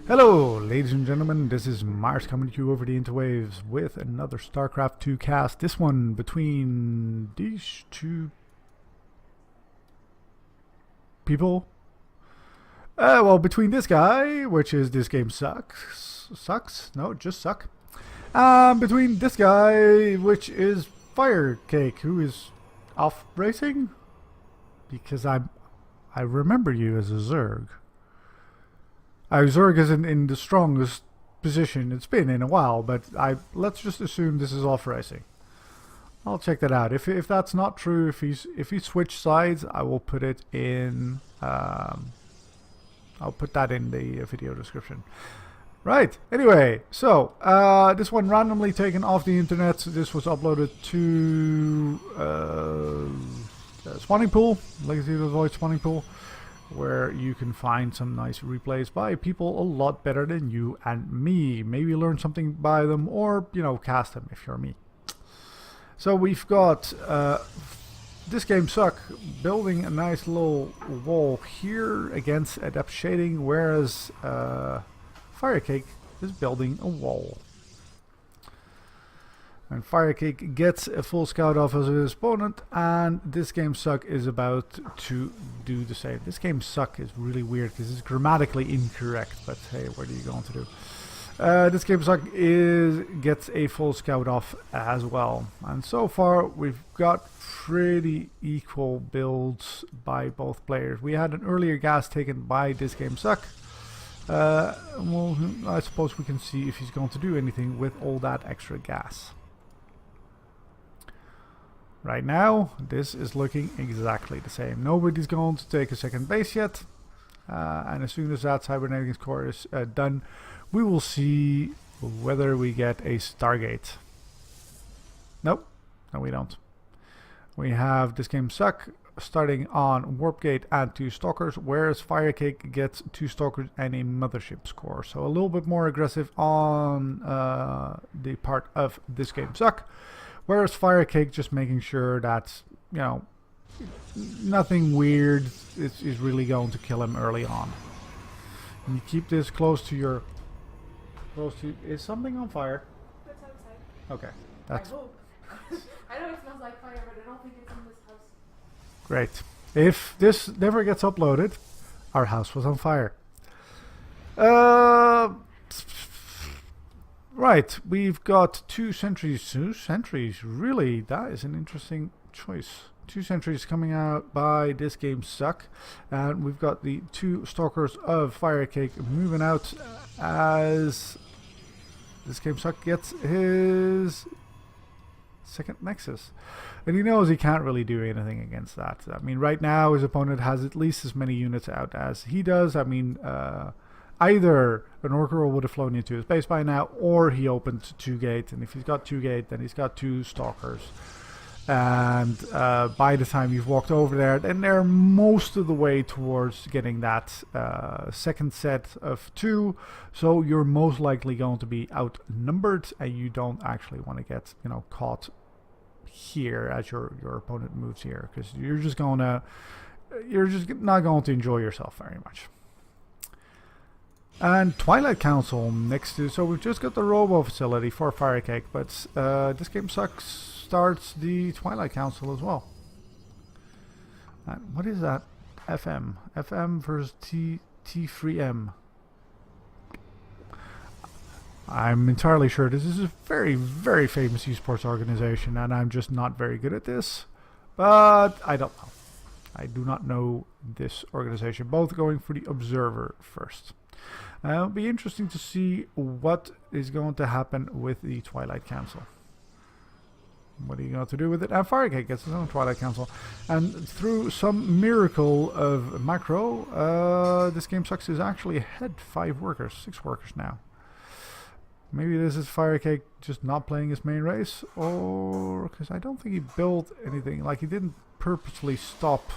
Hello, ladies and gentlemen, this is Mars coming to you over the interwaves with another Starcraft 2 cast. This one between these two people. Well, between this guy, which is This Game Sucks? No, just Suck. Between this guy, which is Firecake, who is off racing? Because I remember you as a Zerg. Zerg isn't in the strongest position it's been in a while, but let's just assume this is off racing. I'll check that out. If that's not true, if he switched sides, I will put it in. I'll put that in the video description. Right. Anyway, so this one randomly taken off the internet. This was uploaded to Spawning Pool, Legacy of the Void Spawning Pool, where you can find some nice replays by people a lot better than you and me. Maybe learn something by them, or, you know, cast them if you're me. So we've got ThisGameSuck building a nice little wall here against adept shading, whereas Firecake is building a wall. And Firecake gets a full scout off as his opponent, and ThisGameSuck is about to do the same. ThisGameSuck is really weird because it's grammatically incorrect, but hey, what are you going to do? ThisGameSuck gets a full scout off as well. And so far, we've got pretty equal builds by both players. We had an earlier gas taken by ThisGameSuck. Well, I suppose we can see if he's going to do anything with all that extra gas. Right now, this is looking exactly the same. Nobody's going to take a second base yet. And as soon as that cybernetic core is done, we will see whether we get a Stargate. Nope. No, we don't. We have ThisGameSuck starting on Warp Gate and 2 Stalkers, whereas Firecake gets 2 Stalkers and a Mothership score. So a little bit more aggressive on the part of ThisGameSuck. Whereas Firecake just making sure that, you know, nothing weird is really going to kill him early on. And you keep this close to your... Is something on fire? It's outside. Okay. That's I hope. I know it smells like fire, but I don't think it's in this house. great. If this never gets uploaded, our house was on fire. Right, we've got 2 sentries. 2 sentries, really? That is an interesting choice. 2 sentries coming out by ThisGameSuck, and we've got the 2 Stalkers of Firecake moving out as ThisGameSuck gets his second Nexus. And he knows he can't really do anything against that. I mean, right now his opponent has at least as many units out as he does. I mean, either an Orca would have flown into his base by now, or he opened 2 gate, and if he's got 2 gate, then he's got 2 Stalkers. And by the time you've walked over there, then they're most of the way towards getting that second set of 2, so you're most likely going to be outnumbered, and you don't actually want to get, you know, caught here as your opponent moves here, because you're just not going to enjoy yourself very much. And Twilight Council next to, so we've just got the Robo facility for Firecake, but ThisGameSuck starts the Twilight Council as well. And what is that? FM versus T3M. I'm entirely sure this is a very, very famous esports organization, and I'm just not very good at this. But I don't know. I do not know this organization. Both going for the Observer first. It'll be interesting to see what is going to happen with the Twilight Council. What are you going to do with it? And Firecake gets his own Twilight Council. And through some miracle of macro, ThisGameSuck is actually ahead 6 workers now. Maybe this is Firecake just not playing his main race, or because I don't think he built anything. Like, he didn't purposely stop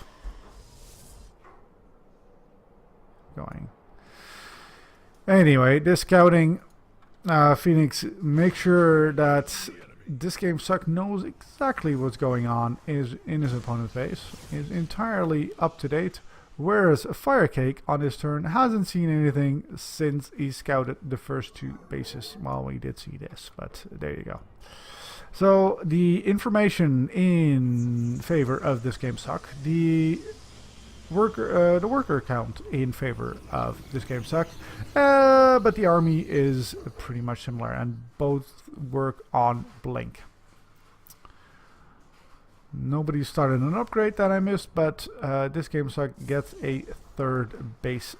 going. Anyway, this scouting, Phoenix, make sure that ThisGameSuck knows exactly what's going on in his opponent's base. Is entirely up to date Whereas Firecake on his turn hasn't seen anything since he scouted the first 2 bases. Well, we did see this, but there you go. So the information in favor of ThisGameSuck, the worker count in favor of ThisGameSuck, but the army is pretty much similar, and both work on Blink. Nobody started an upgrade that I missed, but ThisGameSuck gets a 3rd base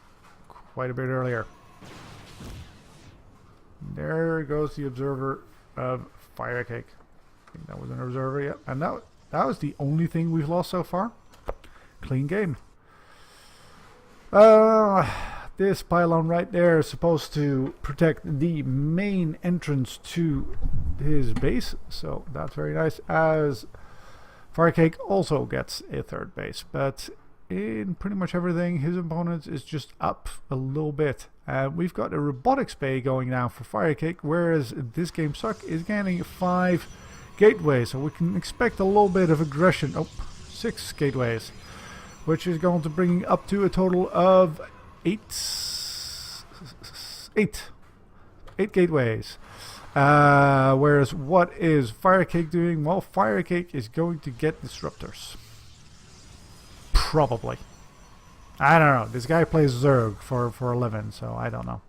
quite a bit earlier. There goes the observer of Firecake. I think that was an observer, yeah. And that was the only thing we've lost so far. Clean game. This pylon right there is supposed to protect the main entrance to his base, so that's very nice, as Firecake also gets a 3rd base, but in pretty much everything his opponent is just up a little bit. We've got a robotics bay going now for Firecake, whereas ThisGameSuck is getting 5 gateways, so we can expect a little bit of aggression. 6 gateways, which is going to bring up to a total of 8 gateways. Whereas what is Firecake doing? Well, Firecake is going to get disruptors. Probably. I don't know. This guy plays Zerg for 11, so I don't know.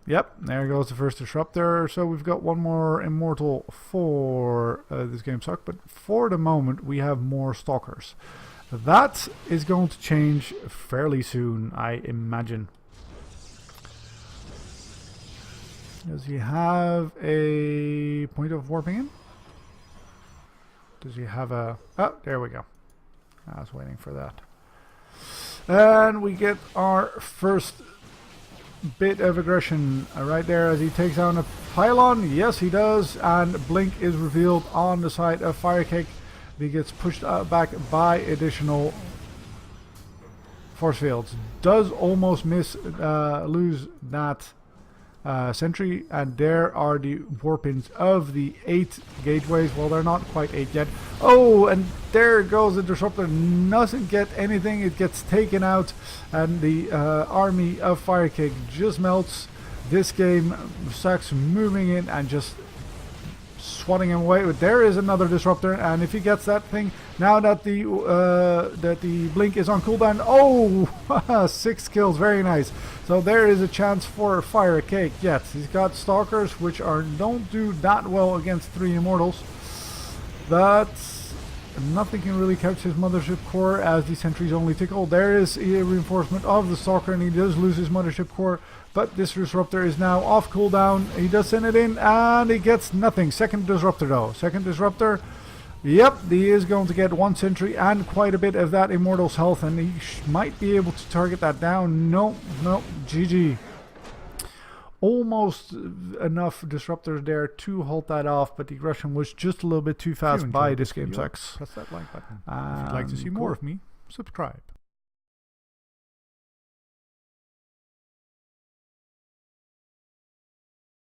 Yep, there goes the first disruptor. So we've got one more immortal for ThisGameSuck, but for the moment we have more stalkers. That is going to change fairly soon, I imagine. Does he have a point of warping in? Does he have a... Oh, there we go. I was waiting for that. And we get our first bit of aggression right there as he takes down a pylon. Yes, he does. And Blink is revealed on the side of Firecake. He gets pushed back by additional force fields. Does almost lose that sentry, and there are the warpins of the 8 gateways. Well, they're not quite 8 yet. Oh, and there goes the disruptor. Doesn't get anything. It gets taken out, and the army of Firecake just melts. ThisGameSuck's moving in and just swatting him away. But there is another disruptor, and if he gets that thing, now that the blink is on cooldown, oh, 6 kills, very nice. So there is a chance for Firecake. Yes, he's got stalkers, which don't do that well against 3 immortals, but nothing can really catch his mothership core as the sentries only tickle. There is a reinforcement of the stalker, and he does lose his mothership core, but this disruptor is now off cooldown. He does send it in, and he gets nothing. Second disruptor though. Second disruptor, yep, he is going to get 1 sentry and quite a bit of that immortal's health, and he might be able to target that down. No, GG. Almost enough disruptors there to hold that off, but the aggression was just a little bit too fast by ThisGameSuck. Press that like button. If you'd like to see more of me, subscribe.